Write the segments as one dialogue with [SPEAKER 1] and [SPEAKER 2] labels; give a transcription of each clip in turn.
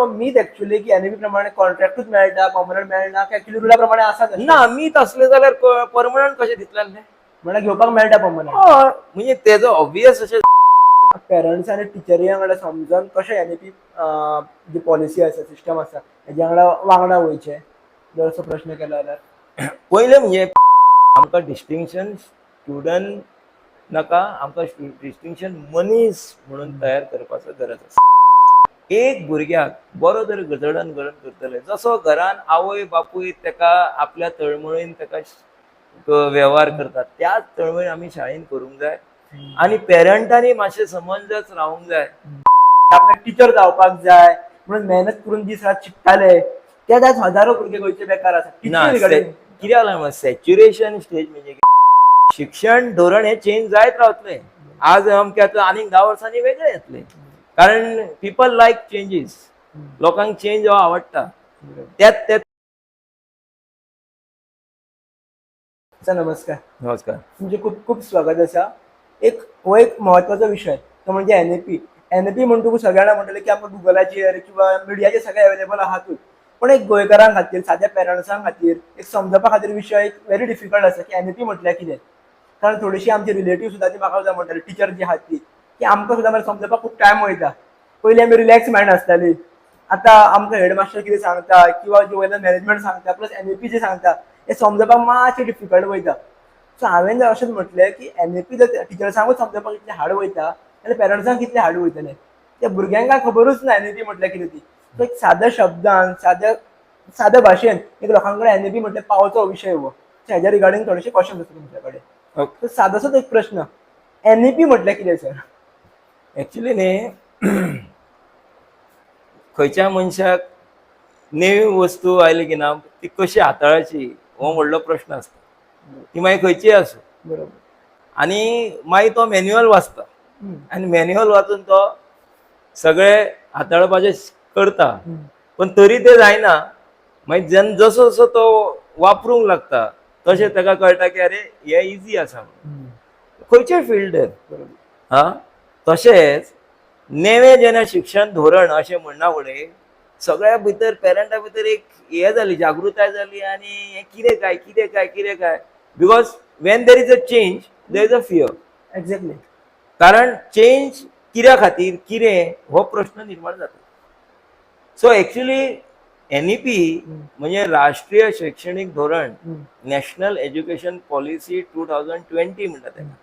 [SPEAKER 1] मीच ऍक्च्युअली की एनएबी प्रमाणे कॉन्ट्रॅक्टूच मेळटा परमनंट मेळना की ऍक्च्युअली रुला प्रमाणे आसा
[SPEAKER 2] ना मी असले जाल्यार परमनंट कशें दितलें
[SPEAKER 1] म्हळ्यार घेवपाक मेळटा परमनंट
[SPEAKER 2] म्हणजे तेजो ऑब्वियस अशें
[SPEAKER 1] पेरंट्स आनी टिचरी वांगडा समजून कशें एनएपी जी पॉलिसी आसा सिस्टम आसा हेज्या वांगडा वयचें जर असो प्रश्न केलो जाल्यार
[SPEAKER 2] पयलें म्हणजे आमकां डिस्टिंक्शन स्टुडंट नाका आमकां डिस्टिंक्शन मनीस म्हणून तयार करपाचो गरज आसा. एक भुरग्याक बरो जर जडण घडण करतले जसो घरान आवय बापूय तेका आपल्या तळमळीन तेका व्यवहार करतात त्याच तळमळीन आमी शाळेन करूंक जाय आनी पेरंटांनी मातशें समंजस रावूंक जाय.
[SPEAKER 1] आपल्याक टिचर जावपाक जाय म्हणून मेहनत करून दीस रात शिकताले त्याच हजारो भुरगे गोंयचे बेकार
[SPEAKER 2] ना
[SPEAKER 1] आसा
[SPEAKER 2] कित्याक लागून सॅच्युरेशन स्टेज म्हणजे शिक्षण धोरण हे चेंज जायत रावतले. आज अमक्या आनीक 10 वर्सांनी वेगळे येतले कारण पीपल लायक चेंजीस. लोकांक चेंज हो आवडटा. त्यात
[SPEAKER 1] नमस्कार.
[SPEAKER 2] नमस्कार.
[SPEAKER 1] तुमचे खूप खूप स्वागत आसा. हो एक महत्वाचो विषय तो म्हणजे एनएपी म्हणटकूच सगळ्यांना म्हणटले की आमकां गुगलाचेर किंवा मिडियाचेर सगळे अवेलेबल आहातूच पण एक गोंयकारां खातीर साध्या पेरंट्सां खातीर एक समजपा खातीर विशय एक व्हेरी डिफिकल्ट आसा की एनएपी म्हटल्यार कितें. कारण थोडीशी आमची रिलेटिव्ह सुद्दां ती म्हाका सुद्दां म्हणटाली टिचर जी आहा ती की आमकां सुद्दां मागीर समजपाक खूब टायम वयता. पयलीं आमी रिलॅक्स मेळनासताली आतां आमकां हेडमास्टर कितें सांगता किंवा जे वयल्यान मॅनेजमेंट सांगता प्लस एनएपी जे सांगता हें समजपाक मातशें डिफिकल्ट वयता. सो हांवें जर अशेंच म्हटलें की एनएपी जर टिचर्सांकूच समजपाक इतलें हार्ड वयता जाल्यार पेरंट्सांक कितलें हार्ड वयतलें. त्या भुरग्यांक काय खबरूच ना एनएपी म्हटल्यार कितें ती. सो एक साद्या शब्दान साद्या भाशेन एक लोकां कडेन एनएपी म्हटल्यार पावचो विशय हो. सो हेज्या रिगार्डींग थोडेशे क्वेश्चन्स आसा तुमचे कडेन. सो सादोसोच एक प्रश्न एनएपी म्हटल्यार कितें सर.
[SPEAKER 2] एक्चुली न्ही खंयच्या मनशाक नवी वस्तू आयली की ना ती कशी हाताळायची हो व्हडलो प्रश्न आसता. ती मागीर खंयची आसूं
[SPEAKER 1] बरोबर.
[SPEAKER 2] आनी मागीर तो मॅन्युअल वाचता आनी मॅन्युअल वाचून तो सगळे हाताळपाचें करता पण तरी तें जायना. मागीर जसो जसो तो वापरूंक लागता तशें ताका कळटा की अरे हे इजी आसा खंयचेय फिल्ड. तशेंच नेवें जेन्ना शिक्षण धोरण अशें म्हणना फुडें सगळ्या भितर पेरंटा भितर एक हे जाली जागृताय जाली आनी हें कितें काय because when there is a change there is a fear.
[SPEAKER 1] Exactly.
[SPEAKER 2] कारण चेंज कित्या खातीर कितें हो प्रश्न निर्माण जाता. सो एक्चुली एनईपी म्हणजे राष्ट्रीय शैक्षणिक धोरण नॅशनल एज्युकेशन पॉलिसी 2020 म्हणटा तेका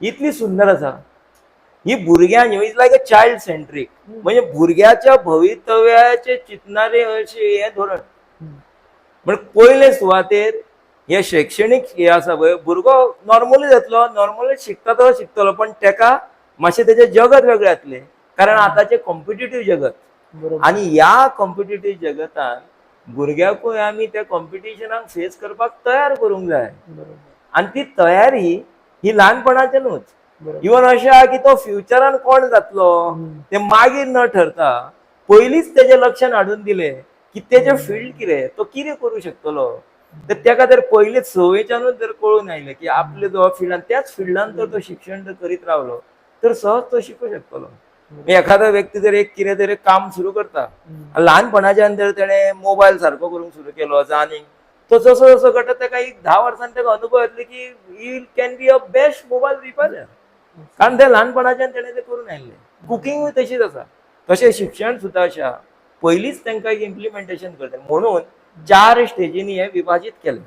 [SPEAKER 2] इतली सुंदर आसा. ही भुरग्यां इज लायक अ चायल्ड सेंट्रीक म्हणजे भुरग्याच्या भवितव्याचे चिंतनारे अशें हें धोरण. पण पयले सुवातेर हे शैक्षणीक हे आसा पळय भुरगो नॉर्मली जातलो नॉर्मली शिकतलो पण तेका मातशें तेजें जगत वेगळें जातलें कारण आतांचें कॉम्पिटिटीव जगत आनी ह्या कॉम्पिटिटीव जगतान भुरग्याकूय आमी त्या कॉम्पिटिशनाक फेस करपाक तयार करूंक जाय. आनी ती तयारी ही ल्हानपणाच्यानूच. इवन अशें आहा की तो फ्युचरान कोण जातलो ते मागीर न ठरता पयलींच तेजें लक्षान हाडून दिलें की तेजें फील्ड कितें तो कितें करूं शकतलो. तर तेका जर पयलींच सवेच्यानूच जर कळून आयलें की आपले जो फिल्डान त्याच फिल्डान जर तो शिक्षण जर करीत रावलो तर सहज तो शिकूं शकतलो. एखादो व्यक्ती जर एक कितें तरी काम सुरू करता ल्हानपणाच्यान जर तेणें मोबायल सारको करूंक सुरू केलो आनी तो जसो जसो घडटा तेका एक 10 वर्सांनी तेका अनुभव येतलो की he can be a best mobile repair कारण ते ल्हानपणाच्यान तेणें तें करून आयिल्लें. कुकिंगूय तशीच आसा. तशें शिक्षण सुद्दां अशें आहा पयलींच तांकां एक इम्प्लिमेंटेशन करता म्हणून 4 स्टेजींनी हें विभाजीत केलें.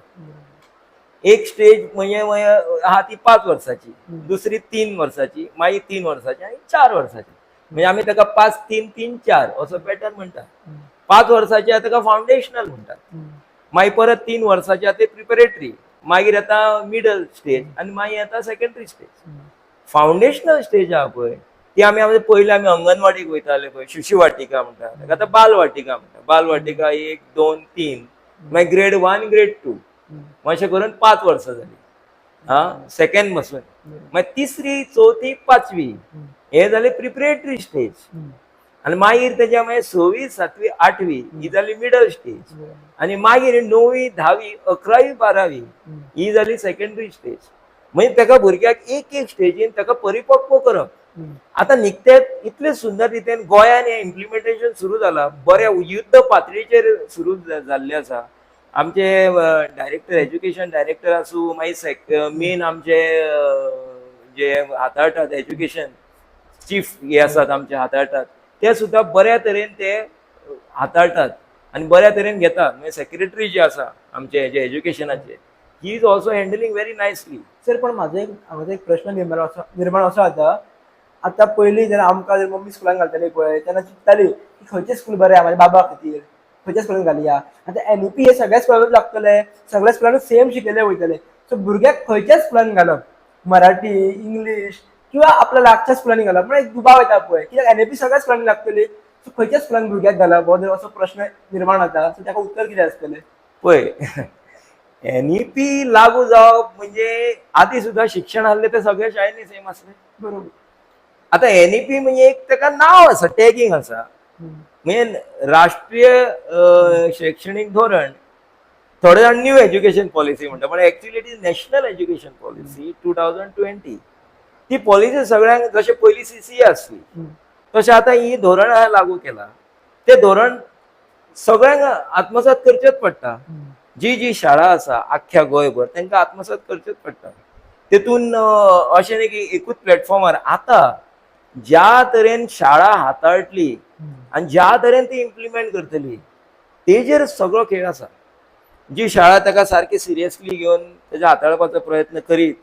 [SPEAKER 2] एक स्टेज म्हणजे आहा ती 5 वर्साची दुसरी 3 वर्साची मागीर 3 वर्साची आनी 4 वर्साची म्हणजे आमी ताका 5 3 3 4 असो पॅटर्न म्हणटा. 5 वर्साची आहा ताका फावंडेशनल म्हणटात. मागीर परत 3 वर्साची आहा ते प्रिपरेटरी मागीर येता मिडल स्टेज आनी मागीर येता सेकंडरी स्टेज. फावंडेशनल स्टेज आहा पळय ती आमी पयलीं आमी अंगणवाडीक वयताले पळय शिशुवाटिका म्हणटा ताका आतां बालवाटिका म्हणटा. बालवाटिका 1 2 3 मागीर ग्रेड 1 ग्रेड 2 अशें करून 5 वर्सां जाली. सेकंड पासून मागीर तिसरी चवथी 5वी हे जाले प्रिपरेटरी स्टेज आनी मागीर तेज्या मागीर 6वी 7वी 8वी ही जाली मिडल स्टेज आनी मागीर 9वी 10वी 11वी 12वी ही जाली सेकंडरी स्टेज. म्हणजे ताका भुरग्याक एक एक स्टेजीन ताका परिपक्व करप आता निकतेच इतले सुंदर रितीन गोंयान हे इम्प्लिमेंटेशन सुरू जाला, बऱ्या युद्ध पातळीचेर सुरू जाल्ले आसा. आमचे डायरेक्टर एज्युकेशन डायरेक्टर आसूं, मागीर मेन आमचे जे हाताळटात एज्युकेशन चीफ हे आसात आमचे हाताळटात, ते सुद्धा बऱ्या तरेन ते हाताळटात आणि बऱ्या तरेन घेतात. म्हणजे सेक्रेटरी जे आसा आमचे जे एज्युकेशनाचे, he is also handling very nicely.
[SPEAKER 1] Sir पण हांगा एक प्रश्न निर्माण असो जाता. आता पयलीं जेन्ना आमकां जर मम्मी स्कुलान घालताली पळय तेन्ना चिंतताली की खंयचें स्कूल बरें आहा म्हाज्या बाबा खातीर, खंयच्या स्कुलान घालया. आतां NEP हे सगळ्या स्कुलानूच लागतले, सगळ्या स्कुलानूच सेम शिकयले वयतले. सो भुरग्याक खंयच्या स्कुलान घालप, मराठी, इंग्लीश किंवा आपल्या लागच्या स्कुलांनी घालप, म्हणजे एक दुबाव येता पळय. कित्याक NEP सगळ्या स्कुलांनी लागतली, सो खंयच्या स्कुलान भुरग्याक घालप हो जर असो प्रश्न निर्माण जाता, सो ताका उत्तर कितें आसतलें?
[SPEAKER 2] पळय NEP लागू जावप म्हणजे आधी सुद्धा शिक्षण आहले ते सगळ्या शाळेंनी सेम आसले.
[SPEAKER 1] बरोबर.
[SPEAKER 2] आता NEP म्हणजे एक ताका नाव आसा, टॅगिंग आसा. म्हणजे राष्ट्रीय शैक्षणिक धोरण, थोडे जाण न्यू एज्युकेशन पॉलिसी म्हणटा, पण actually it is national education policy 2020. ती पॉलिसी सगळ्यांक जशे पयली CCA आसली तशें आता ही धोरण लागू केला. ते धोरण सगळ्यांक आत्मसात करचेच पडटा. जी जी शाळा आसा आख्ख्या गोंयभर तांकां आत्मसात करचेच पडटा. तेतून अशें न्ही की एकूच प्लॅटफॉर्मार. आता ज्या तरेन शाळा हाताळटली आनी ज्या तरेन ती इम्प्लिमेंट करतली तेजेर सगळो खेळ आसा. जी शाळा ताका सारकी सिरियसली घेवन तेजे हाताळपाचो प्रयत्न करीत,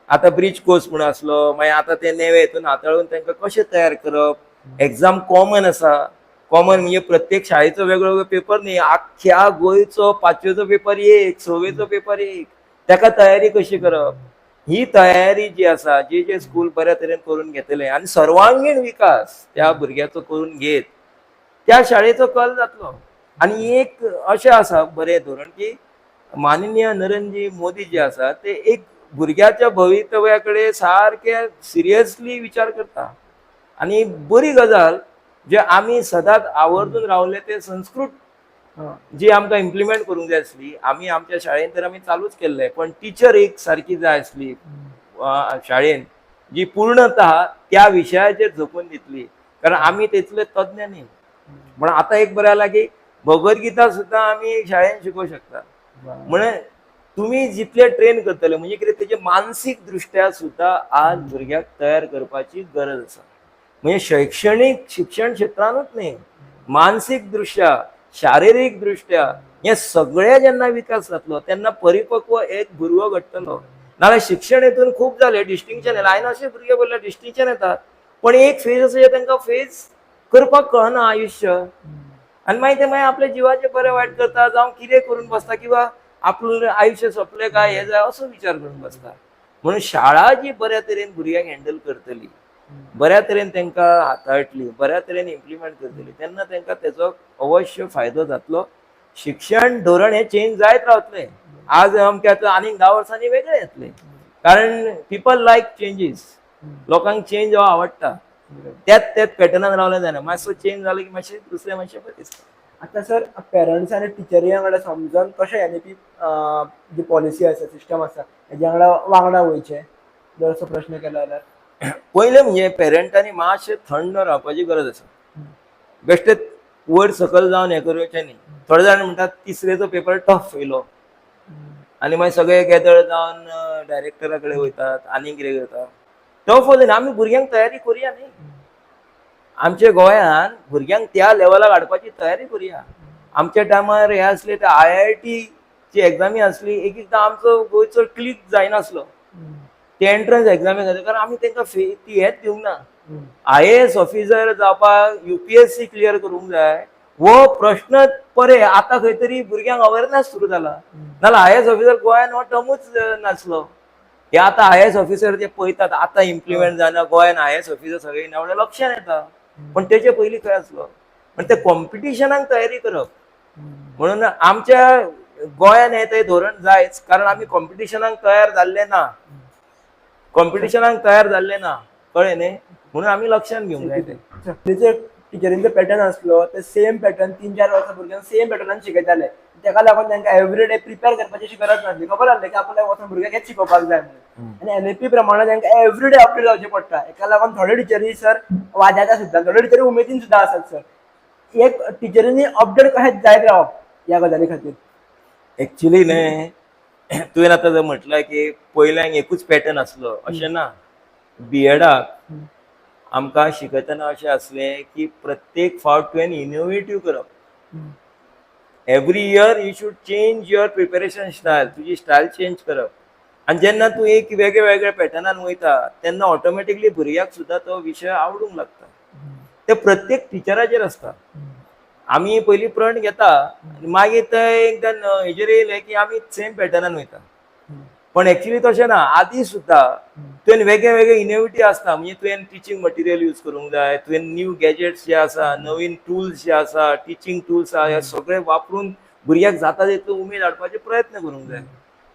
[SPEAKER 2] आता ब्रिज कोर्स म्हणून आसलो, मागीर आता ते नेवे हितून हाताळून तांकां कशें तयार करप. एक्झाम कॉमन आसा. कॉमन म्हणजे प्रत्येक शाळेचो वेगळो वेगळो पेपर न्ही, आख्ख्या गोंयचो 5वेचो पेपर एक, 6वेचो पेपर एक, ताका तयारी कशी करप. ही तयारी जी आसा, जे स्कूल बऱ्या तरेन करून घेतले आनी सर्वांगीण विकास त्या भुरग्याचो करून घेत, त्या शाळेचो कल जातलो. आणि एक अशें आसा बरें धोरण की माननीय नरेंद्रजी मोदी जे आसा ते एक भुरग्याच्या भवितव्याकडे सारखे सिरियसली विचार करता. आणि बरी गजाल जे आमी सदांच आवर्जून रावले ते संस्कृत जी आमकां इम्प्लिमेंट करूंक जाय आसली, आमी आमच्या शाळेन तर आमी चालूच केल्ले, पण टीचर एक सारकी जाय आसली शाळेन जी पूर्णतः त्या विशयाचेर झोकून दितली, कारण आमी तितले तज्ञ न्ही. पण आता एक बरें जाला की भगवद्गीता सुद्धा आमी शाळेन शिकोवंक शकता. म्हणजे तुम्ही जितले ट्रेन करतले म्हणजे कितें तेजे मानसीक दृश्ट्या सुद्धा आज भुरग्याक तयार करपाची गरज आसा. म्हणजे शैक्षणिक शिक्षण क्षेत्रानूच न्ही, मानसीक दृश्ट्या, शारिरीक दृश्ट्या हे सगळे जेन्ना विकास जातलो तेन्ना परिपक्व एक भुरगो घडटलो. नाल्यार शिक्षण हेतून खूप जाले डिस्टिंक्शन येयला. हांवें अशे भुरगे पळयले डिस्टिंक्शन येतात पण एक फेज असो तांकां फेज करपाक कळना आयुश्य, आनी मागीर ते आपल्या जिवाचे बरें वायट करता, जावं कितें करून बसता, किंवा आपलं आयुश्य सोंपलें काय हे जाय असो विचार करून बसता. म्हणून शाळा जी बऱ्या तरेन भुरग्यांक हँडल करतली, बऱ्या तरेन तांकां हाताळटली, बऱ्या तरेन इम्प्लिमेंट करतली, तेन्ना तांकां तेजो अवश्य फायदो जातलो. शिक्षण धोरण हे चेंज जायत रावतले. आज अमक्यात आनीक 10 वर्सांनी वेगळे येतले, कारण पीपल लायक चेंजीस. लोकांक चेंज हो आवडटा. त्याच पॅटर्नान रावले जायना. मातसो चेंज जालो की मातशें दुसरे मातशें बरें दिसता.
[SPEAKER 1] आता सर पेरंट्स आनी टिचरी वांगडा समजून कशें NEP जी पॉलिसी आसा, सिस्टम आसा, हेज्या वांगडा वयचें जर असो प्रश्न केलो जाल्यार?
[SPEAKER 2] पयलें म्हणजे पेरंटांनी मातशें थंड रावपाची गरज आसा. बेश्टे वयर सकयल जावन हें करचें न्ही. थोडे जाण म्हणटात तिसरेचो पेपर टफ येयलो आनी मागीर सगळे गॅदर जावन डायरेक्टरा कडेन वयतात आनी कितें करतात. टफ वचना, आमी भुरग्यांक तयारी करुया न्ही. आमच्या गोंयांत भुरग्यांक त्या लेवलाक हाडपाची तयारी करुया. आमच्या टायमार हे आसले ते IIT ची एग्जामी आसली, एक एकदां आमचो गोंयचो क्लिक जायनासलो ते एंट्रन्स एग्जामी खातीर, कारण आमी तांकां ती हेच दिवंक ना. IAS ऑफिसर जावपाक UPSC क्लियर करूंक जाय हो प्रश्न परे. आता खंय तरी भुरग्यांक अवेरनेस सुरू जाला, नाल्यार IAS ऑफिसर गोंयान हो टर्मूच नासलो. हे आता IAS ऑफिसर जे पळयतात आता इम्प्लिमेंट जायना, गोंयान IAS ऑफिसर सगळे नावडे लक्षान येता, पण तेचे पयलीं खंय आसलो. पण ते कॉम्पिटिशनाक तयारी करप. म्हणून आमच्या गोंयान हे धोरण जायच, कारण आमी कॉम्पिटिशनाक तयार जाल्ले ना. कळ्ळें न्ही. म्हणून आमी लक्षान घेवंक जाय.
[SPEAKER 1] तेजे टिचरींचो पॅटर्न आसलो ते सेम पॅटर्न 3-4 वर्सां भुरग्यांक सेम पॅटर्नान शिकयताले. ताका लागून तांकां एवरीडे प्रिपेअर करपाची गरज नासली. खबर आसली की आपल्याक वचून भुरग्यांक हेच शिकोवपाक जाय म्हणून. आनी एनईपी प्रमाणे तांकां एवरीडे अपडेट जावचें पडटा. हेका लागून थोडे टिचरी सर वाजाता सुद्दां, थोडे टिचरी उमेदीन सुद्दां आसात सर. एक टिचरींनी अपडेट कशें जायत रावप ह्या गजाली खातीर.
[SPEAKER 2] एक्च्युली न्हय तुवें आतां जर म्हटलां की पयल्यांक एकूच पॅटर्न आसलो अशें ना. बीएडाक आमकां शिकयतना अशें आसलें की प्रत्येक फावट तुवें इनोवेटीव करप. Every year you should change your preparation style, तुजी स्टायल चेंज करप. आनी जेन्ना तूं एक वेगळ्या वेगळ्या पॅटर्नान वयता तेन्ना ऑटोमॅटिकली भुरग्याक सुद्दां तो विशय आवडूंक लागता. ते प्रत्येक टिचराचेर आसता. आमी पयलीं प्रण घेता आनी मागीर ते एकदां हेजेर येयलें की आमी सेम पॅटर्नान वयता. पण एक्च्युली तशें ना. आदी सुद्दां तुवें वेगळे वेगळे इनोवेटीव आसता. म्हणजे तुवें टिचींग मटिरियल यूज करूंक जाय, तुवें न्यू गॅजेट्स जे आसा, नवीन टूल्स जे आसा, टिचींग टूल्स आहा, हे सगळे वापरून भुरग्याक जाता तितलो उमेद हाडपाचे प्रयत्न करूंक जाय.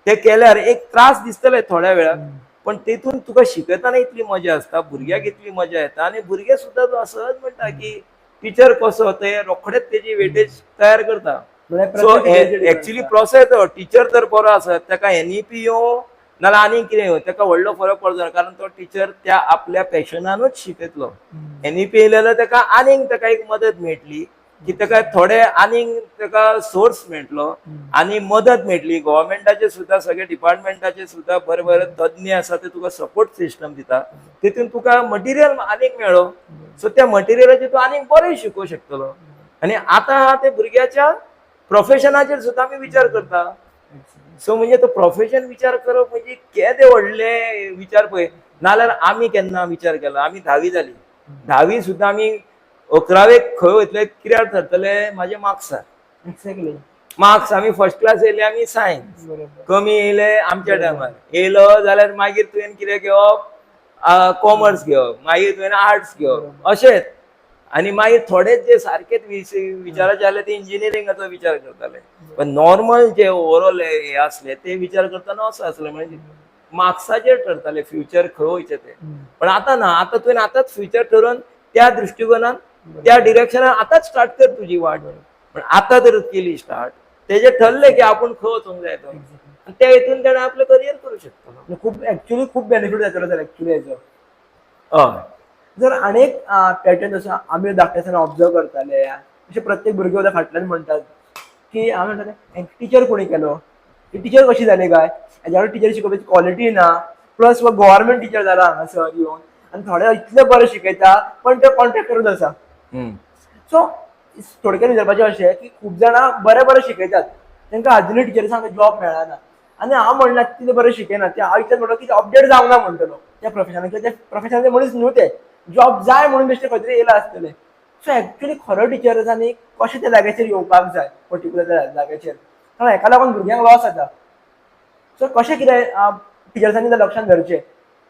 [SPEAKER 2] ते केल्यार एक त्रास दिसतले थोड्या वेळाक, पण तेतून तुका शिकयतना इतली मजा आसता, भुरग्याक इतली मजा येता आनी भुरगे सुद्दां तो सहज म्हणटा की टीचर कसो ते रोखडेच तेजी वेटेज तयार करता. सो एक्च्युली प्रोसेस टीचर जर बरो आसत ताका एनईपी येवं नाल्यार आनी कितें येवं ताका व्हडलो फरक पडचो ना. कारण तो टीचर त्या आपल्या पॅशनानूच शिकयतलो. एनईपी येयलें जाल्यार ताका आनीक ताका एक मदत मेळटली की ताका थोडे आनीक ताका सोर्स मेळटलो आनी मदत मेळटली. गव्हर्मेंटाचे सुद्दां सगळे डिपार्टमेंटाचे सुद्दां बरे बरे तज्ञ आसा ते तुका सपोर्ट सिस्टम दिता. तितून तुका मटिरियल आनीक मेळ्ळो. सो त्या मटिरियलाचेर तूं आनीक बरें शिकोवंक शकतलो. आनी आतां ते भुरग्याच्या प्रोफेशनाचेर सुद्दां आमी विचार करता. सो म्हणजे तो प्रोफेशन विचार करप म्हणजे केदे व्हडले विचार पळय. नाल्यार आमी केन्ना विचार केलो, आमी 10वी जाली, 10वी सुद्दां आमी 11वेक खंय वयतले कित्याक ठरतले म्हाजे मार्क्सार.
[SPEAKER 1] एक्झॅक्टली.
[SPEAKER 2] मार्क्स आमी फर्स्ट क्लास येयले आमी सायन्स, कमी येयले आमच्या टायमार. येयलो जाल्यार मागीर तुवें कितें घेवप, कॉमर्स घेवप, मागीर तुवें आर्ट्स घेवप अशेंच. आनी मागीर थोडेच जे सारकेच विचाराचे आसले ते इंजिनियरिंगाचो विचार करताले. पण नॉर्मल जे ओवरऑल हे आसले ते विचार करतना असो आसले म्हणजे मार्क्साचेर ठरताले फ्युचर खंय वयचें ते. पण आतां ना. आतां तुवें आतांच फ्युचर ठरोवन त्या दृश्टिकोनान त्या डिरेक्शनान आतांच स्टार्ट कर तुजी वाट. पण आतां जर केली स्टार्ट तेजे ठरले की आपूण खंय वचूंक जाय तो, आनी त्या हितून ताणें आपलें करियर करूं शकतलो.
[SPEAKER 1] खूप ऍक्च्युली खूप बेनिफीट जातलो सर ऍक्च्युली हेचो.
[SPEAKER 2] हय.
[SPEAKER 1] जर अनेक पॅटर्न जसो आमी धाकटे आसतना ऑब्जर्व करताले, अशे प्रत्येक भुरगे उदक फाटल्यान म्हणटात की हांव म्हणटाले टीचर कोणी केलो, ही टीचर कशी जाली काय, हेज्या टीचर शिकोवपाची क्वॉलिटी ना, प्लस गव्हर्मेंट टीचर जाला हांगासर येवन आनी थोडे इतले बरे शिकयता पण ते कॉन्ट्रॅक्टरूच आसा. सो थोडक्यात विचारपाचें अशें की खूब जाणां बरे बरे शिकयतात, तांकां आजुनूय टिचरीसांक जॉब मेळना. आनी हांव म्हणना कितें बरें शिकयना, ते हांव इतलें म्हणटा की अपडेट जावंक ना म्हणटलो त्या प्रोफेशनान, कित्याक ते प्रोफेशनाचे मनीस न्हू ते, जॉब जाय म्हणून बेश्टे खंय तरी येयला आसतले. सो एक्च्युली खरो टिचर्सांनी कशें त्या जाग्याचेर येवपाक जाय पर्टिक्युलर त्या जाग्याचेर, कारण हेका लागून भुरग्यांक लॉस जाता. सो कशें कितें टिचर्सांनी तें लक्षांत धरचें.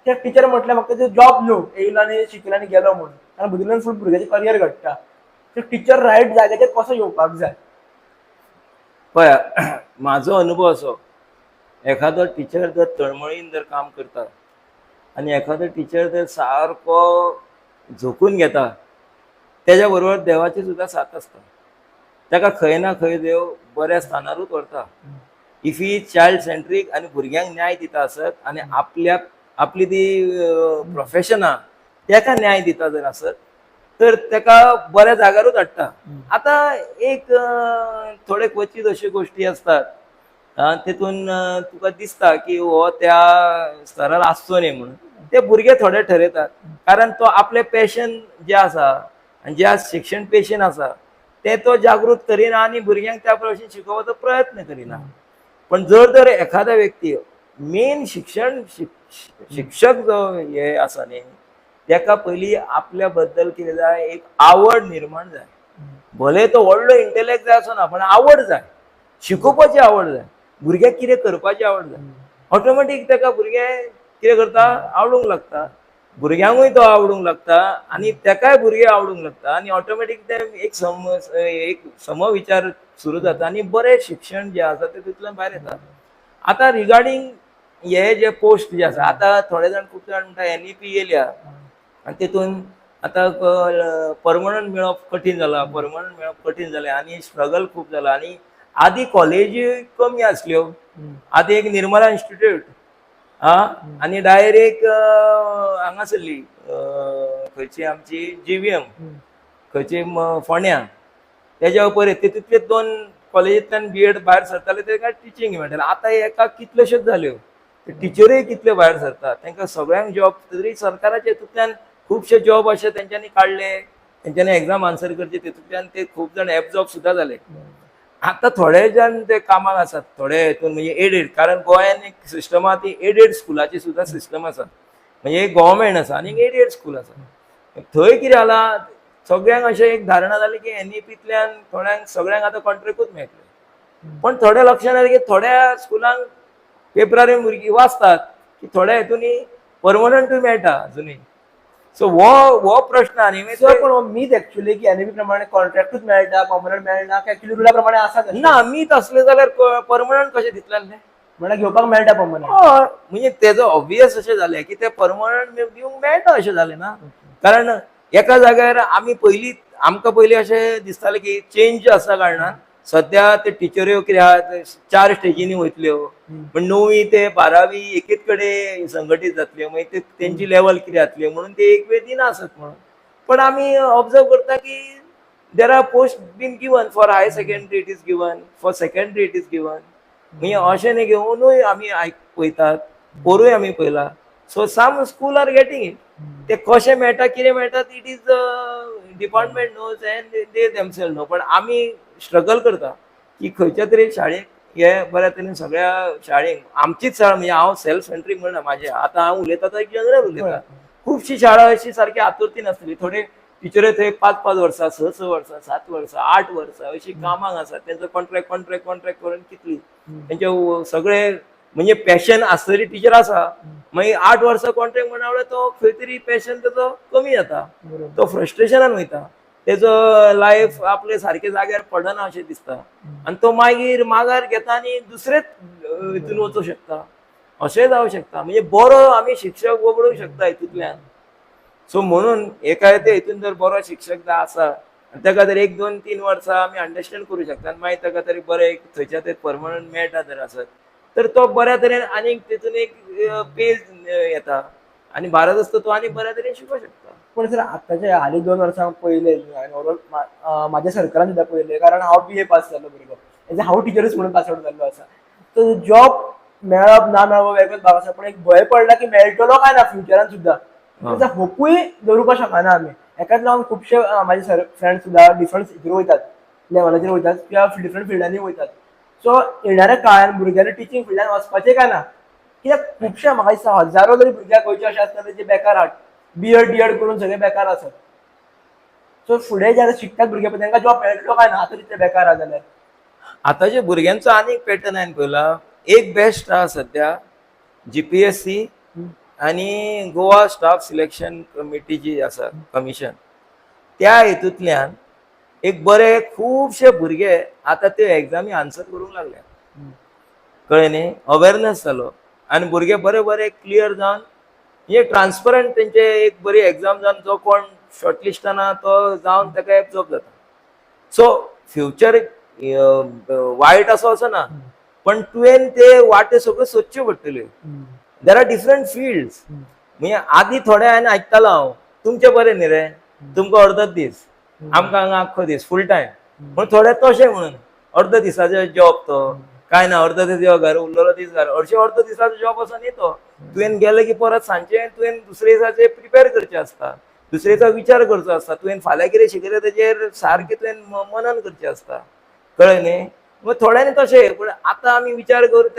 [SPEAKER 1] ते टिचर म्हटल्यार फक्त ते जॉब न्हू, येयलो आनी शिकलो आनी गेलो म्हणून, कारण भुरग्यांक फूल भुरग्याचें करियर घडटा. सो टिचर रायट जाग्याचेर कसो येवपाक जाय.
[SPEAKER 2] पळय म्हाजो अनुभव असो, एखादो टिचर जर तळमळीन जर काम करता आनी एखादो टिचर जर सारको झोकून घेता, तेज्या बरोबर देवाची सुद्दां साथ आसता. ताका खंय ना खंय देव बऱ्या स्थानारूच व्हरता. इफ ही चायल्ड सेंट्रीक आनी भुरग्यांक न्याय दिता आसत आनी आपली ती प्रोफेशन आहा ताका न्याय दिता जर आसत तर ताका बऱ्या जाग्यारूच हाडटा. आतां एक थोडे क्वचित अश्यो गोश्टी आसतात तेतून तुका दिसता की हो त्या स्तरार आसचो न्ही म्हणून ते भुरगे थोडे ठरयतात. कारण तो आपले पॅशन जे आसा आनी जे शिक्षण पॅशन आसा ते तो जागृत करिना आनी भुरग्यांक त्या प्रमाणे शिकोवपाचो प्रयत्न करिना. पण जर एखादा व्यक्ती मेन शिक्षक जो हे आसा न्ही ताका पयलीं आपल्या बद्दल कितें जाय, एक आवड निर्माण जाय. भले तो व्हडलो इंटेलेक्ट जाय असो ना, पण आवड जाय, शिकोवपाची आवड जाय, भुरग्याक कितें करपाची आवड जाय. ऑटोमॅटीक ताका भुरगें कितें करता, आवडूंक लागता. भुरग्यांकूय तो आवडूंक लागता आनी ताकाय भुरगे आवडूंक लागता आनी ऑटोमॅटीक ते एक समविचार सुरू जाता आनी बरें शिक्षण जें आसा तें तितूंतल्यान भायर येता. आतां रिगार्डींग हे जे पोस्ट जे आसा, आतां थोडे जाण खूब जाण म्हणटा एनईपी येयल्या आनी तितून आता परमनंट मेळप कठीण जाला, परमनंट मेळप कठीण जालें आनी स्ट्रगल खूप जाला. आनी आदी कॉलेजी कमी आसल्यो, आदी एक निर्मला इन्स्टिट्यूट आनी डायरेक्ट हांगासरली खंयची आमची जीव्हीएम खंयची फोंड्या, तेज्या उपरांत तितूंतले 2 कॉलेजींतल्यान बीएड भायर सरताले तेका टिचींग मेळटालें. आतां एका कितल्योश्योच जाल्यो, टिचऱ्योय कितल्यो भायर सरतात, तांकां सगळ्यांक जॉब. तरी सरकाराच्या हितूंतल्यान खुबशे जॉब अशे तेंच्यांनी काडले, तेंच्यांनी एग्जाम आन्सर करचे, तितूंतल्यान ते खूब जाण एब्जॉर्ब सुद्दां जाले. आतां थोडे जाण ते कामाक आसात, थोडे हितून म्हणजे एडेड, कारण गोंयान एक सिस्टम आहा ती एडेड स्कुलाची सुद्दां सिस्टम आसा. म्हणजे एक गव्हर्मेंट आसा आनी एक एडेड स्कूल आसा. थंय कितें जाला, सगळ्यांक अशें एक धारणा जाली की एनईपींतल्यान थोड्यांक सगळ्यांक आतां कॉन्ट्रॅक्टूच मेळटले. पण थोड्या लक्षांत येता की थोड्या स्कुलांक पेपरार भुरगीं वाचतात की थोड्या हितूनी परमनंटूय मेळटा अजुनूय. सो हो प्रश्न आनी
[SPEAKER 1] सो पण मीच ऍक्च्युअली की एनईपी प्रमाणे कॉन्ट्रॅक्टूच मेळटा, परमनंट मेळना, ऍक्च्युअली रुला प्रमाणे आसा तशें?
[SPEAKER 2] ना, मीच असले जाल्यार परमनंट कशें दितलें?
[SPEAKER 1] म्हळ्यार घेवपाक मेळटा परमनंट.
[SPEAKER 2] हय, म्हणजे तेजो ऑब्वियस अशें जालें की ते परमनंट दिवंक मेळटा अशें जालें ना. कारण एका जाग्यार आमकां पयलीं अशें दिसतालें की चेंज आसा कारणान सद्या ते टिचऱ्यो कितें आहा 4 स्टेजींनी वयतल्यो, पण 9वी ते 12वी एकेच कडेन संघटीत जातल्यो, मागीर तेंची लेवल कितें जातली म्हणून ते एक वेळ दिना आसत म्हणून. पण आमी ऑब्जर्व करता की there are post been given for higher secondary, it is given for secondary, it is given. म्हणजे अशें न्ही घेवनूय आमी पळयतात, पोरूय आमी पळयला. So some school are getting it. ते कशें मेळटा, कितें मेळटा, it is department knows and they themselves know. पण आमी स्ट्रगल करता की खंयच्या तरी शाळेक हे बऱ्या तरेन सगळ्या शाळेक आमचीच शाळा, म्हणजे हांव सेल्फ सेंट्रीक म्हणना म्हाजें, आतां हांव उलयता तो एक जनरल उलयता. खुबशी शाळा अशी सारकी आतुरतीन आसतली. थोडे टिचऱ्यो थंय 5-5 वर्सां, 6-6 वर्सां, 7 वर्सां, 8 वर्सां अशी कामाक आसात. तेंचो कॉन्ट्रॅक्ट करून कितली तेंचे सगळे म्हणजे पॅशन आसतली टिचर आसा, मागीर 8 वर्सां कॉन्ट्रॅक्ट म्हणा तो खंय तरी पॅशन तेजो कमी जाता, तो फ्रस्ट्रेशनान वयता, तेजो लायफ आपले सारके जाग्यार पडना अशें दिसता, आनी तो मागीर माघार घेता आनी दुसरेच हितून वचूं शकता. अशेंय जावं शकता. म्हणजे बरो आमी शिक्षक वगडूंक शकता हितूंतल्यान. सो म्हणून एका ते हितून जर बरो शिक्षक आसा, ताका तर 1-2-3 वर्सां आमी अंडरस्टँड करूं शकता, आनी मागीर ताका तरी बरें थंयच्या थंय परमनंट मेळटा जर आसत, तर तो बऱ्या तरेन आनीक तितून एक पेज येता आनी भारत असतो तो आनी बऱ्या तरेन शिकूंक शकता.
[SPEAKER 1] पण सर आतांचे हालीं 2 वर्सां पयले म्हाज्या सर्कलान सुद्दां पयले, कारण हांव BA पास जाल्लो भुरगो, एज हांव टिचरच म्हणून पास आउट जाल्लो आसा. तर जॉब मेळप ना मेळप वेगळोच भाग आसा, पण एक भंय पडला की मेळटलो काय ना फ्युचरान सुद्दां. तेजो होपूय दवरुपाक शकना आमी. हेकाच लागून खुबशे म्हाजे फ्रेंड सुद्दां डिफरंट हितून वयतात, लेवलाचेर वयतात किंवा डिफरंट फिल्डांनी वयतात. सो येणाऱ्या काळान भुरग्यांनी टिचींग फिल्डान वचपाचें काय ना, कित्याक खुबशे म्हाका दिसता हजारो तरी भुरग्यां गोंयचे अशे आसतले जे बेकार आहात, BEd DEd करून सगळे बेकार आसात. सो फुडें जे आतां शिकतात भुरगे पळय तांकां जॉब मेळटलो काय ना, आतां तितले बेकार आहा जाल्यार.
[SPEAKER 2] आतांच्या भुरग्यांचो आनीक पॅटर्न हांवें पळयला. एक बेस्ट आहा सद्या GPSC आनी गोवा स्टाफ सिलेक्शन कमिटी जी आसा, कमिशन, त्या हितूंतल्यान एक बरे खुबशे भुरगे आतां त्यो एग्जामी आन्सर करूंक लागल्या. कळ्ळें न्ही, अवेरनेस जालो आनी भुरगे बरे बरे क्लियर जावन म्हणजे ट्रान्सपरंट तेंचे एक बरी एग्जाम जावन जो कोण शॉर्टलिस्टान आहा तो जावन ताका एब्जॉर्ब जाता. सो फ्युचर वायट असो ना, पण तुवें ते वाटे सगळ्यो सोदच्यो पडटल्यो. There are different fields. म्हणजे आदीं थोडे हांवें आयकतालो हांव, तुमचें बरें न्ही रे, तुमकां अर्दो दीस, आमकां हांगा आख्खो दीस फूल टायम. पूण थोडे तशें म्हणून अर्ध दिसाचो जॉब तो काय ना, अर्दो दीस यो घर, उरलेलो दीस घर, हरशीं अर्दो दिसाचो जॉब असो न्ही तो. तुवें गेले की परत सांजचे तुवें दुसरे दिसाचे प्रिपेर करचें आसता, दुसरे दिसा विचार करचो आसता, तुवें फाल्यां कितें शिकयलें तेजेर सारकें तुवें मनन करचें आसता. कळ्ळें न्ही. मग थोड्यांनी तशें, पूण आतां आमी विचार करूं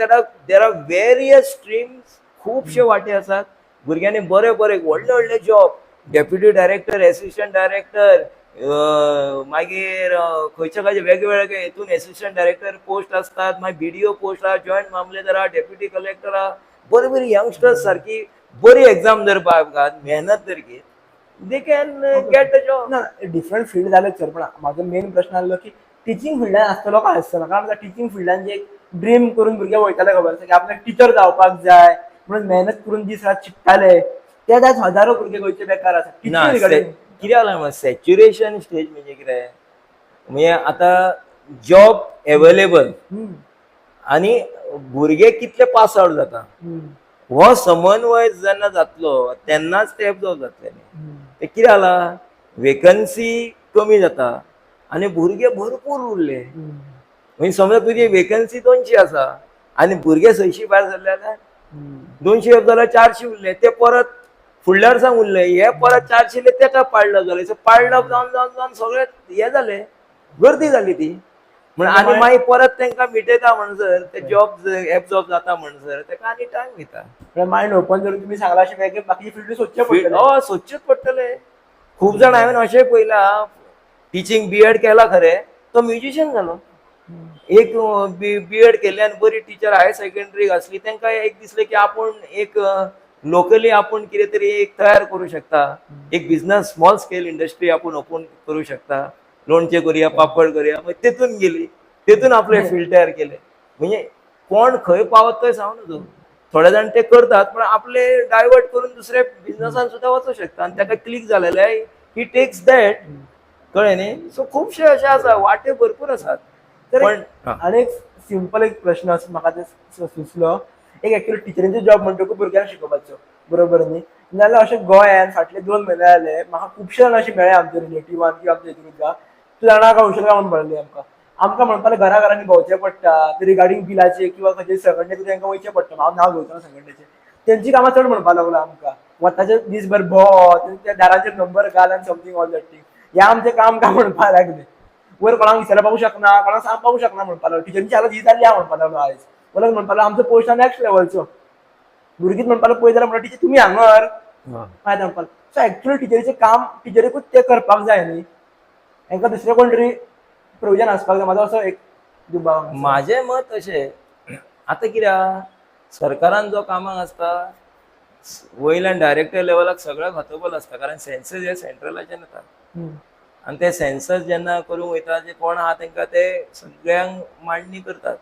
[SPEAKER 2] देर आर वेरियस स्ट्रिम्स, खुबशे वाटे आसात. भुरग्यांनी बरे बरे व्हडले व्हडले job, deputy director, assistant director, मागीर खंयच्या खंयच्या वेगवेगळे हितून एसिस्टंट डायरेक्टर पोस्ट असतात, मागीर BDO पोस्ट आहा, जॉयंट मामलेदार आहा, डेप्युटी कलेक्टर आहा. बरी बरी यंगस्टर्स सारकी बरी एग्जाम जर मेहनत जर घेत, they can get a job.
[SPEAKER 1] ना डिफरंट फील्ड जाले सर, पण म्हाजो मेन प्रश्न आसलो की टिचींग फिल्डान आसतलो काय आसतना, कारण टिचींग फिल्डान जे ड्रीम करून भुरगे वयताले खबर आसा की आपल्याक टिचर जावपाक जाय म्हणून मेहनत करून दीस रात शिकताले, ते आज हजारो भुरगे गोंयचे बेकार आसा.
[SPEAKER 2] कित्याक लागून सॅच्युरेशन स्टेज म्हणजे कितें म्हणजे आता जॉब अवेलेबल आनी भुरगे कितले पास आउट जाता हो समन्वय जेन्ना जातलो तेन्नाच ते एब्जॉर्ब जातलेले. ते कितें जाला वेकन्सी कमी जाता आनी भुरगे भरपूर उरले. म्हणजे समजा तुजी वेकन्सी 200 आसा आनी भुरगे 600 भायर सरले जाल्यार 200 जाल्यार 400 उरले. ते परत फुडल्या वर्सांक उरले हे परत 400 तेका पाडलं जालें. सो पाडलं जावन जावन जावन सगळे हे जाले गर्दी जाली ती. म्हण आनी मागीर परत तांकां मिटयता म्हणसर ते जॉब एब्जॉर्ब जाता म्हणसर ताका आनी टायम वयता.
[SPEAKER 1] मायंड ओपन करून तुम्ही सांगला अशें वेगळे बाकी फिल्ड सोदचे पडटले.
[SPEAKER 2] हय सोदचेच पडटले. खूब जाण हांवें अशें पळयलां टिचींग बीएड केला खरें तो म्युजिशियन जालो. एक बीएड केल्ल्यान बरी टिचर हायर सेकंडरीक आसली तांकां एक दिसलें की आपूण एक लोकली आपूण कितें तरी एक तयार करूं शकता. एक बिझनस स्मॉल स्केल इंडस्ट्री आपूण ओपन करूं शकता. लोणचें करुया पापड करुया मागीर तेतून गेली तेतून आपले फील्ड तयार केले. म्हणजे कोण खंय पावत थंय सांगू नजो. थोडे जाण ते करतात पण आपले डायवर्ट करून दुसऱ्या बिझनसान सुद्दां वचूं शकता आनी ताका क्लिक जालेले ही टेक्स दॅट कळ्ळें न्ही. सो खुबशे अशे आसा वाटे भरपूर आसात.
[SPEAKER 1] पण आनी एक सिंपल एक प्रश्न असो म्हाका ते सुचलो. एक एक्चुअली टिचरींचो जॉब म्हणटकूच भुरग्यांक शिकोवपाचो बरोबर न्ही. नाल्यार अशें गोंयान फाटले 2 म्हयने जाले म्हाका खुबशे जाण अशे मेळ्ळे आमचे रिलेटिव्हान किंवा आमच्या हितून तूं जाणा कौशल म्हणून पडले आमकां म्हणपाक घरा घरांनी भोंवचें पडटा ते रिगार्डींग बिलाचे किंवा खंयचे संघटनेचे तांकां वयचें पडटा. हांव नांव घेवचो संघटनेचे तेंची कामां चड म्हणपाक लागलो आमकां वताचे दीसभर भोंव त्या दाराचेर नंबर घाल आनी समथींग ऑल दॅट थिंग हें आमचें काम काय म्हणपाक लागलें. वयर कोणाक विचारपाक पावूं शकना कोणाक सांगपाकूं शकना म्हणपाक लागलो. टिचरींची हालत ही जाल्ली हांव म्हणपाक लागलो. आयज वरच म्हणपाक लागलो आमचो पोस्ट नॅक्स्ट लेवलचो. भुरगींच म्हणपाक लागलो पळय जाल्यार म्हणटा टिचर तुमी हांगर काय म्हणपाक. सो एक्चुअली टिचरीचें काम टिचरीकूच तें करपाक जाय न्ही. तांकां दुसरें कोण तरी प्रोविजन आसपाक जाय. म्हाजो असो एक दुबाव.
[SPEAKER 2] माझे मत अशें आतां कित्याक सरकारान जो कामाक आसता वयल्यान डायरेक्टर लेवलाक सगळ्याक खतोबल आसता कारण सेन्सस हे सेंट्रलाच्यान येता आनी ते सेन्सस जेन्ना करूंक वयता जे कोण आहा तांकां ते सगळ्यांक मांडणी करतात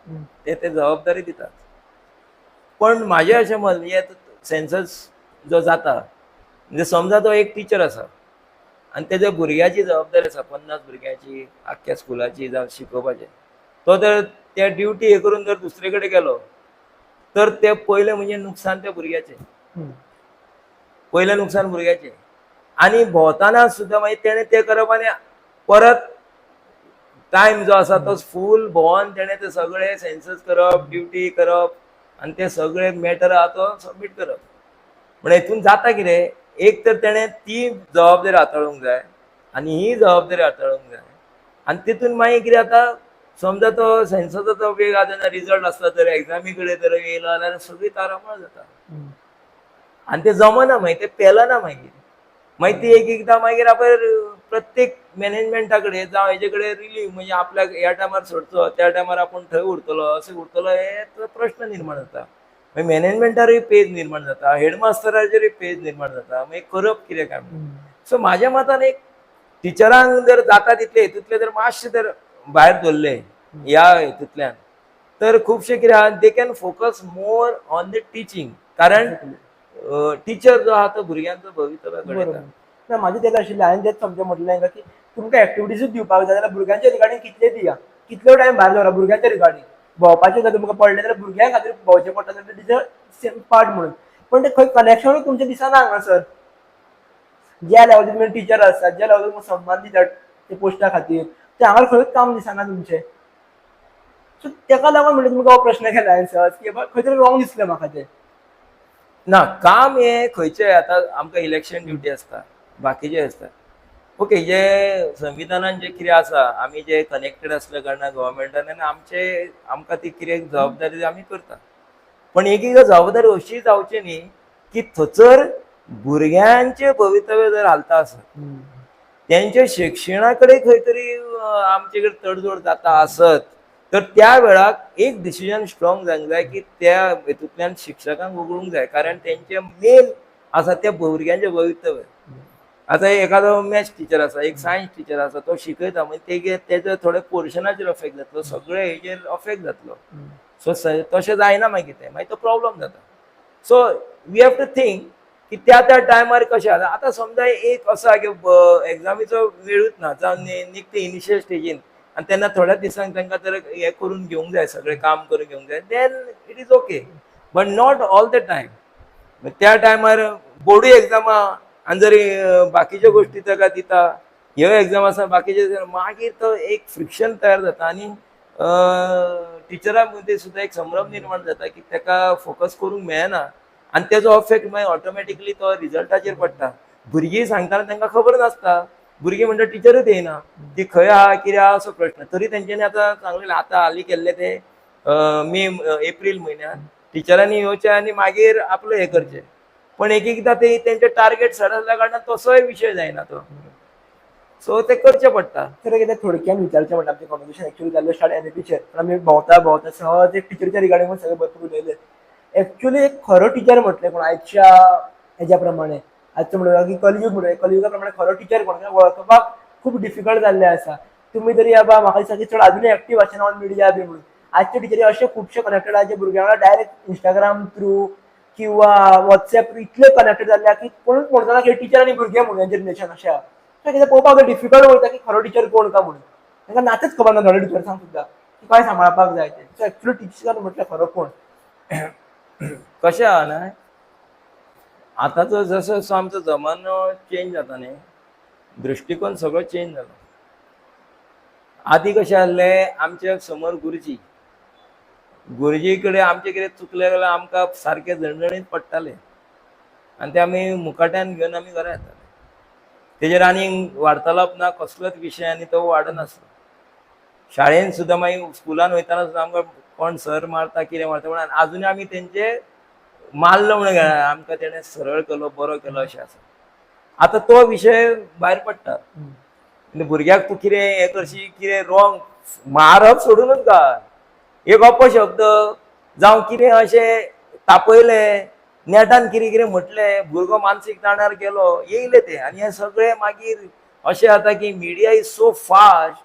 [SPEAKER 2] ते जबाबदारी दितात. पण म्हाजें अशें मत म्हणजे सेन्सस जो जाता म्हणजे समजा तो एक टिचर आसा आनी तेज्या भुरग्याची जबाबदारी आसा 50 भुरग्यांची आख्ख्या स्कुलाची जावं शिकोवपाचें. तो जर त्या ड्युटी हे करून जर दुसरे कडेन गेलो तर ते पयलें म्हणजे नुकसान त्या भुरग्याचें. पयलें नुकसान भुरग्याचें आनी भोंवताना सुद्दां मागीर तेणें तें करप आनी परत टायम जो आसा तो फूल भोंवन तेणें ते सगळे सेन्सस करप ड्युटी करप आनी ते सगळे मॅटर आहा तो सबमीट करप. म्हण हितून जाता कितें एक तर तेणें ती जबाबदारी हाताळूंक जाय आनी ही जबाबदारी हाताळूंक जाय आनी तितून मागीर कितें जाता समजा तो सेन्ससाचो वेग आहा तेन्ना रिजल्ट आसता तर एग्जामी कडेन जर येयलो जाल्यार सगळी तारांबळ जाता आनी ते जमना मागीर ते पेलना मागीर ती एकदां मागीर आपण प्रत्येक मॅनेजमेंटा कडेन जावं हेजे कडेन रिलीव म्हणजे आपल्याक ह्या टायमार सोडचो त्या टायमार आपूण थंय उरतलो अशें उरतलो हे प्रश्न निर्माण जाता. मागीर मॅनेजमेंटारूय पेज निर्माण जाता हेडमास्टराचेरूय पेज निर्माण जाता मागीर करप कितें काय. सो म्हाज्या मतान एक टिचरांक जर जाता तितले हितूंतले जर मातशे जर भायर दवरले ह्या हितूंतल्यान तर खुबशे कितें आहा they can focus more on the teaching कारण टिचर जो आहा तो भुरग्यांचो भवितव्य घडयता.
[SPEAKER 1] ना म्हाजें तेच आशिल्लें हांवें तेच समजें म्हटलें तांकां की तुमकां एक्टिविटीजूच दिवपाक जाय जाल्यार भुरग्यांच्या रिगार्डींग कितले दिया कितलो टायम भायर दवरा भुरग्यांच्या रिगार्डींग भोंवपाचें जर तुमकां पडलें जाल्यार भुरग्यां खातीर भोंवचें पडटा जाल्यार टिचर पार्ट म्हणून. पण ते खंय कनेक्शनूच तुमचें दिसना हांगासर. ज्या लेवलाचेर तुमी टिचर आसतात ज्या लेवलाचेर तुमकां सन्मान दितात ते पोस्टा खातीर ते हांगा खंयच काम दिसना तुमचें. सो तेका लागून म्हणजे तुमकां हो प्रश्न केला हांवें सहज की खंय तरी रॉंग दिसलें म्हाका तें.
[SPEAKER 2] ना काम हे खंयचें आतां आमकां इलेक्शन ड्युटी आसता बाकीचे आसता ओके जे संविधानान जे कितें आसा आमी जे कनेक्टेड आसल्या कारणान गव्हर्मेंटान आमकां ती कितें जबाबदारी आमी करता. पण एक जबाबदारी अशी जावची न्ही की थंयसर भुरग्यांचे भवितव्य जर हालता आसत त्यांच्या शिक्षणा कडेन खंय तरी आमचे कडेन तडजोड जाता आसत तर त्या वेळाक एक डिसिजन स्ट्रॉंग जावंक जाय की त्या हेतूंतल्यान शिक्षकांक वगळूंक जाय कारण तेंचे मेन आसा त्या भुरग्यांचें भवितव्य. आतां एखादो मॅथ्स टिचर आसा एक सायन्स टिचर आसा तो शिकयता मागीर तेजे थोडे पोर्शनाचेर अफेक्ट जातलो सगळे हेजेर अफेक्ट जातलो. सो तशें जायना मागीर तें मागीर तो प्रॉब्लम जाता. So we have to think की त्या त्या टायमार कशें आसा. आतां समजा एक असो आहा की एग्जामीचो वेळूच ना जावन निकते इनिशियल स्टेजीन आनी तेन्ना थोड्या दिसांक तांकां तर हें करून घेवंक जाय, सगळें काम करून घेवंक जाय, then it is okay. But not all the time. त्या टायमार बोर्डूय एग्जामा आनी जर बाकीच्यो गोश्टी ताका दिता, ह्यो एग्जाम आसा बाकीचे, मागीर तो एक फ्रिक्शन तयार जाता आनी टिचरां मदीं सुद्दां एक संभ्रम निर्माण जाता की ताका फोकस करूंक मेळना आनी तेजो इफेक्ट मागीर ऑटोमॅटिकली तो रिजल्टाचेर पडटा. भुरगीं सांगतना तांकां खबर नासता, भुरगीं म्हणटा टिचरूच येयना, ती खंय आहा कितें आहा असो प्रश्न. तरी तेंच्यांनी आतां सांगलें, आतां हालीं केल्ले ते एप्रील म्हयन्यांत टिचरांनी येवचें आनी मागीर आपलें हें करचें. पण एक एकदां ते तेंचे टार्गेट सडन जाल्या कारणान तसोय विशय जायना तो. सो ते करचें पडटा.
[SPEAKER 1] तर कितें थोडक्यान विचारचें म्हणटा आमचें कॉन्वर्सेशन एक्चुअली जाल्लें स्टार्ट एनएपीचेर, पण आमी भोंवता भोंवता सहज एक टिचरीच्या रिगार्डींग सगळें भरपूर उलयले. एक्चुअली एक खरो टिचर म्हटलें कोण आयच्या हेज्या प्रमाणे, आजचो म्हणून की कलियूग म्हणून, कलियुगा प्रमाणे खरो टिचर कोण वळखपाक खूब डिफिकल्ट जाल्लें आसा. तुमी तरी बाबा म्हाका दिसता की चड अजूनय एक्टीव आसना ऑन मिडिया बी म्हणून. आजचे टिचरी अशे खुबशे कनेक्टेड आहा जे भुरग्यां वांगडा डायरेक्ट इंस्टाग्राम थ्रू किंवा व्हॉट्सएप थ्रू इतले कनेक्टेड जाल्ले आहा की कोणूच म्हणटा की टिचर आनी भुरगे म्हणून हेंचें रिलेशन अशें आहा. कितें पळोवपाक डिफिकल्ट वयता की खरो टिचर कोण काय म्हणून. तांकां नातेच खबर ना थोड्या टिचर्सांक सुद्दां की काय सांबाळपाक जाय तें. सो एक्चुअली टिचर म्हटल्यार खरो कोण.
[SPEAKER 2] कशें आहा ना, आतांचो जसो जसो आमचो जमानो चेंज जाता न्ही, दृश्टिकोन सगळो चेंज जालो. आदीं कशें आसलें, आमच्या समोर गुरुजी कडेन आमचें कितें चुकलें जाल्यार आमकां सारकें झणझणीत पडटालें आनी ते आमी मुखाट्यान घेवन आमी घरा येताले. तेजेर आनी वार्तालाप ना, कसलोच विशय आनी तो वाडनासलो. शाळेन सुद्दां मागीर स्कुलान वयताना सुद्दां आमकां कोण सर मारता कितें मारता म्हणून आजुनूय आमी तेंचे मारलो म्हणून घेना, आमकां तेणें सरळ केलो, बरो केलो अशें आसा. आतां तो विशय भायर पडटा. भुरग्याक तूं कितें हें करशी, कितें रॉंग मारप सोडूनच घाल, एक अपशब्द जावं कितें अशें तापयलें, नेटान कितें कितें म्हटलें, भुरगो मानसीक ताणार गेलो, येयले ते. आनी हें सगळें मागीर अशें जाता की media is so fast,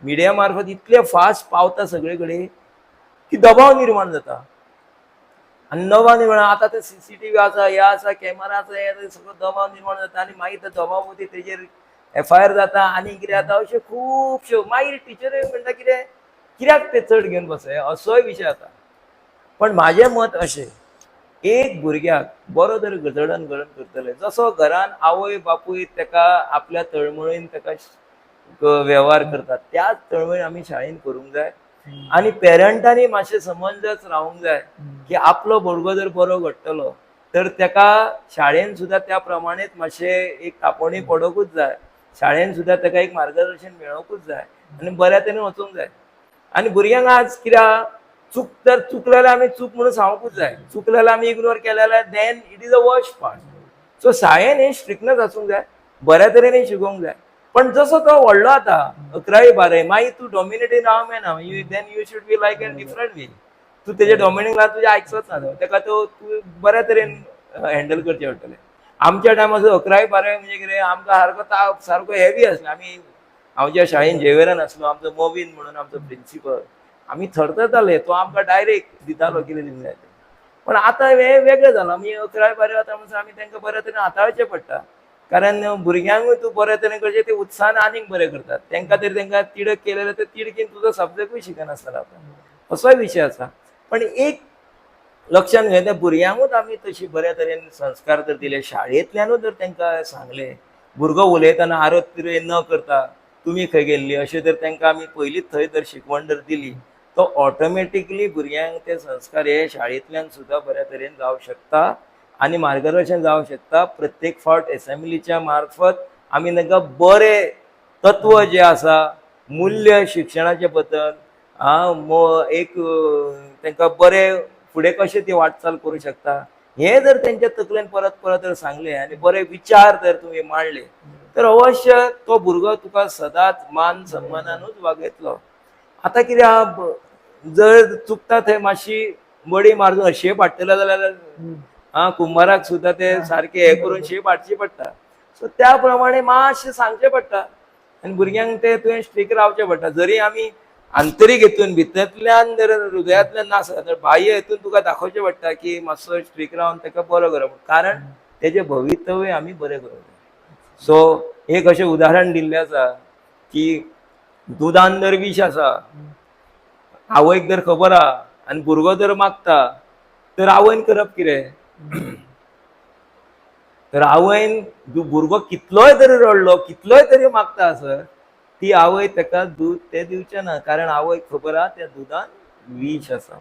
[SPEAKER 2] media मार्फत इतले फास्ट पावता सगळे कडेन की दबाव निर्माण जाता. आनी दबाव निर्माण आतां ते CCTV आसा, हे आसा, कॅमेरा आसा, हे सगळो दबाव निर्माण जाता आनी मागीर त्या दबाव मदीं तेजेर FIR जाता आनी कितें जाता, अश्यो खुबश्यो. मागीर टिचर म्हणटा कितें, कित्याक ते चड घेवन बसय, असोय विशय जाता. पण म्हाजें मत अशें, एक भुरग्याक बरो जर जडण घडण करतले, जसो घरान आवय बापूय तेका आपल्या तळमळीन तेका वेव्हार करतात, त्याच तळमळीन आमी शाळेन करूंक जाय. आनी पेरंटांनी मातशें समंजस रावूंक जाय की आपलो भुरगो जर बरो घडटलो तर तेका शाळेन सुद्दां त्या प्रमाणेच मातशें एक तापोवणी पडोवंकूच जाय, शाळेन सुद्दां तेका एक मार्गदर्शन मेळोवंकूच जाय आनी बऱ्या तरेन वचूंक जाय. आनी भुरग्यांक आज कित्याक चुकलें जाल्यार आमी चूक म्हणून सांगूंकूच जाय, चुकलें जाल्यार आमी इग्नोर केलें जाल्यार then it is a worst part. So शाळेन ही स्ट्रिक्टनेस आसूंक जाय, बऱ्या तरेन शिकोवंक जाय. पण जसो तो व्हडलो जाता 11वी 12वी, मागीर तूं डॉमिनेटींग रावंक मेळना. Then you should be like in different way. तूं तेजे डॉमिनेटींग रावन तुजें आयकचोच ना, तेका तूं बऱ्या तरेन हँडल करचें पडटलें. आमच्या टायमार 11वी 12वी म्हणजे कितें, आमकां सारको हेवी आसलो. हांव ज्या शाळेन झेवियरान आसलो, आमचो मोविन म्हणून आमचो प्रिंसिपल, आमी थरथरताले. तो आमकां डायरेक्ट दितालो कितें दिवंक जाय तें. पण आतां हें वेगळें जालां. आमी 11वी 12वी वता म्हणसर आमी तांकां बऱ्या तरेन हाताळचें पडटा. कारण भुरग्यांकूय तूं बऱ्या तरेन करचें, ते उत्साहान आनीक बरें करतात. तांकां तिडक केलें जाल्यार ते तिडकीन तुजो सब्जेक्टूय शिकनासतना असोय विशय आसा. पण एक लक्षांत घेवन त्या भुरग्यांकूच आमी तशी बऱ्या तरेन संस्कार जर दिले, शाळेंतल्यानूच जर तांकां सांगलें, भुरगो उलयतना आरोत्य न करता तुमी खंय गेल्ली अशें जर तांकां आमी पयलींच थंय जर शिकवण जर दिली, तो ऑटोमॅटिकली भुरग्यांक ते संस्कार हे शाळेंतल्यान सुद्दां बऱ्या तरेन जावंक शकता आनी मार्गदर्शन जावंक शकता. प्रत्येक फावट एसेंब्लीच्या मार्फत आमी तांकां बरे तत्व जे आसा, मूल्य शिक्षणाचे बद्दल एक तांकां बरें फुडें कशें ती वाटचाल करूं शकता हे जर तेंच्या तकलेन परत परत जर सांगलें आनी बरे विचार जर तुवें मांडले तर अवश्य तो भुरगो तुका सदांच मान सन्मानानूच वागयतलो. आतां कितें आहा, जर चुकता थंय मातशी बडी मारून शेप हाडटलो जाल्यार कुंभाराक सुद्दां ते सारकें हें करून शेप हाडची पडटा. सो त्या प्रमाणे मातशें सांगचें पडटा आनी भुरग्यांक ते तुवें स्ट्रीक रावचें पडटा. जरी आमी आंतरीक हेतून भितरल्यान जर हृदयांतल्यान नासता तर बाह्य हेतून तुका दाखोवचें पडटा की मातसो स्ट्रीक रावन ताका बरो करप. कारण तेजे भवितव्य आमी बरें करूंक जाय. सो एक अशें उदाहरण दिल्लें आसा की दुदान जर विश आसा, आवयक जर खबर आहा आनी भुरगो जर मागता तर आवयन करप कितें? तर आवयन भुरगो कितलोय तरी रडलो, कितलोय तरी मागता आसत, ती आवय ताका दूध ते दिवचे ना, कारण आवयक खबर आहा त्या दुदान विश आसा.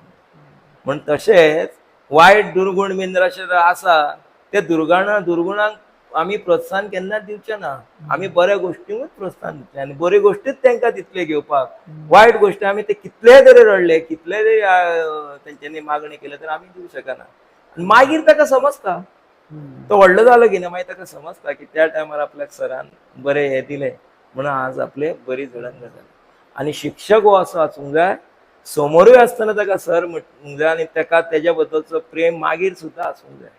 [SPEAKER 2] म्हण तशेंच वायट दुर्गुण बीन जर अशें आसा, त्या दुर्गुणांक आमी प्रोत्साहन केन्नाच दिवचें ना. आमी बऱ्या गोश्टींकूच प्रोत्साहन दितले आनी बऱ्यो गोश्टीच तांकां दितले घेवपाक. वायट गोश्टी आमी ते कितले तरी रडले, कितले तरी तेंच्यांनी मागणी केली तर आमी दिवं शकना. आनी मागीर ताका समजता, तो व्हडलो जालो की ना, मागीर ताका समजता की त्या टायमार आपल्याक सरान बरें हें दिलें म्हणून आज आपले बरी जडण जाली. आनी शिक्षक हो असो आसूंक जाय, समोरूय आसतना ताका सर म्हणूंक जाय आनी ताका तेज्या बद्दलचो प्रेम मागीर सुद्दां आसूंक जाय.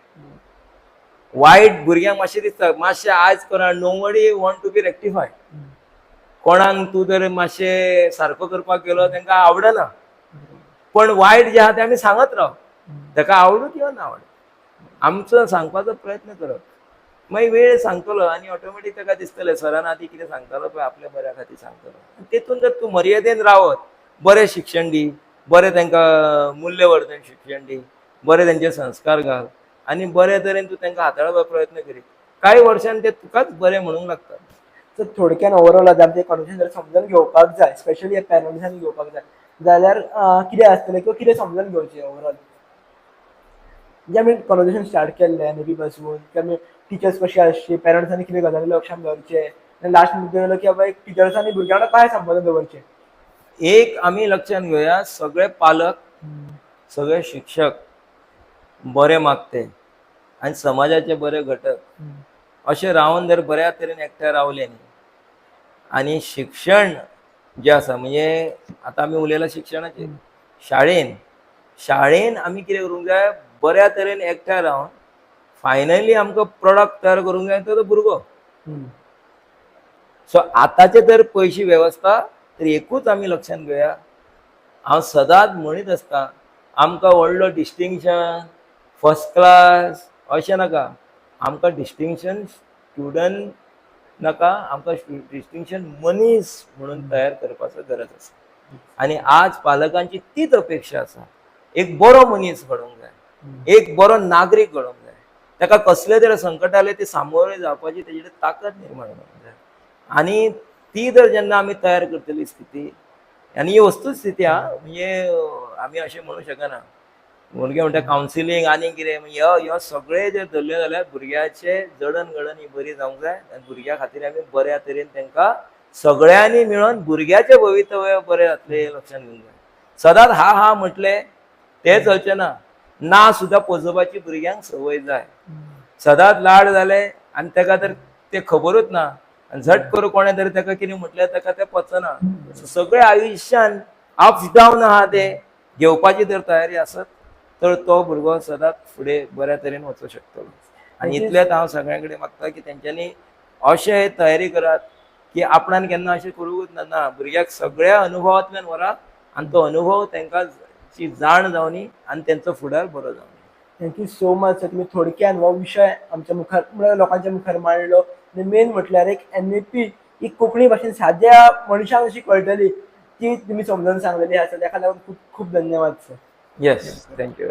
[SPEAKER 2] वायट भुरग्यांक मातशें दिसता, मातशें आयज कोणा नोबडी वॉन्ट टू बी रेक्टिफायड. कोणाक तूं जर मातशें सारको करपाक गेलो तांकां आवडना, पण वायट जें आहा तें आमी सांगत राव, ताका आवडू किंवा ना आवडू, आमचो सांगपाचो प्रयत्न करप. मागीर वेळ सांगतलो आनी ऑटोमॅटीक ताका दिसतलें सरान आदी कितें सांगतालो पळय आपल्या बऱ्या खातीर सांगतलो. तेतून जर तूं मर्यादेन रावत, बरें शिक्षण दी, बरें तांकां मूल्यवर्धन शिक्षण दी, बरे तेंचे संस्कार घाल आनी बरे तरेन तूं तांकां हाताळपाचो प्रयत्न करीत, कांय वर्षान ते तुकाच बरें म्हणूंक लागता.
[SPEAKER 1] तर थोडक्यान ओवरऑल आतां आमचें कॉन्वर्सेशन जर समजून घेवपाक जाय, स्पेशली पॅरंट्सांनी घेवपाक जाय जाल्यार कितें आसतलें किंवा कितें समजून घेवचें ओवरऑल? जे आमी कॉन्वर्सेशन स्टार्ट केल्लें एनईपी पासून, की आमी टिचर्स कशी आसची, पॅरंट्सांनी कितें गजाली लक्षांत दवरचें, आनी लास्ट मुद्दो येयलो की बाबा एक टिचर्सांनी भुरग्यां वांगडा काय संबंद दवरचें.
[SPEAKER 2] एक आमी लक्षांत घेवया, सगळे पालक, सगळे शिक्षक बरे मागते आनी समाजाचे बरे घटक अशें रावन जर बऱ्या तरेन एकठांय रावले न्ही, आनी शिक्षण जें आसा, म्हणजे आतां आमी उलयला शिक्षणाचेर, शाळेन आमी कितें करूंक जाय, बऱ्या तरेन एकठांय रावन फायनली आमकां प्रोडक्ट तयार करूंक जाय तो भुरगो. सो आतांचे तर पयशी वेवस्था तर एकूच आमी लक्षांत घेवया, हांव सदांच म्हणीत आसता, आमकां व्हडलो डिस्टिंक्शन, फर्स्ट क्लास अशें नाका, आमकां डिस्टिंक्शन स्टुडंट नाका, आमकां डिस्टिंक्शन मनीस म्हणून तयार करपाचो गरज आसा. आनी आज पालकांची तीच अपेक्षा आसा, एक बरो मनीस घडोवंक जाय, एक बरो नागरीक घडोवंक जाय, ताका कसले तरी संकट आले ते सामोरे जावपाची तेजे कडेन ताकद निर्माण जावंक जाय. आनी ती जर जेन्ना आमी तयार करतली स्थिती, आनी ही वस्तुस्थिती आहा, म्हणजे आमी अशें म्हणूं शकना, भुरगे म्हणटा कावन्सिलींग आनी कितें, ह्यो सगळे जे धरले जाल्यार भुरग्याचे जडण घडण ही बरी जावंक जाय आनी भुरग्या खातीर आमी बऱ्या तरेन तांकां सगळ्यांनी मेळोन भुरग्याचें भवितव्य बरें जातलें हें लक्षांत घेवंक जाय. सदांच हा म्हटलें तें चलचें ना सुद्दां पोजोवपाची भुरग्यांक संवय जाय. सदांच लाड जाले आनी ताका तर तें खबरूच ना, आनी झट करून कोणें तरी ताका कितें म्हटलें ताका तें पचना. सगळें आयुश्यान अप्स डावन आहा ते घेवपाची जर तयारी आसत तर तो भुरगो सदांच फुडें बऱ्या तरेन वचूं शकतलो. आनी इतलेंच हांव सगळ्यां कडेन मागता की तेंच्यांनी अशें तयारी करात की आपणान केन्ना अशें करूंकच ना, भुरग्याक सगळ्या अनुभवांतल्यान व्हरात आनी तो अनुभव तांकां ची जाण जावनी आनी तेंचो फुडार बरो जावनी.
[SPEAKER 1] Thank you so much. तुम्ही थोडक्यान हो विषय आमच्या मुखार लोकांच्या मुखार मांडलो आनी मेन म्हटल्यार एक एनईपी ही कोंकणी भाशेन साद्या मनशाक अशी कळटली ती तुम्ही समजावून सांगलेली आसा, त्या खातीर खूप खूप धन्यवाद सर.
[SPEAKER 2] Yes, thank you.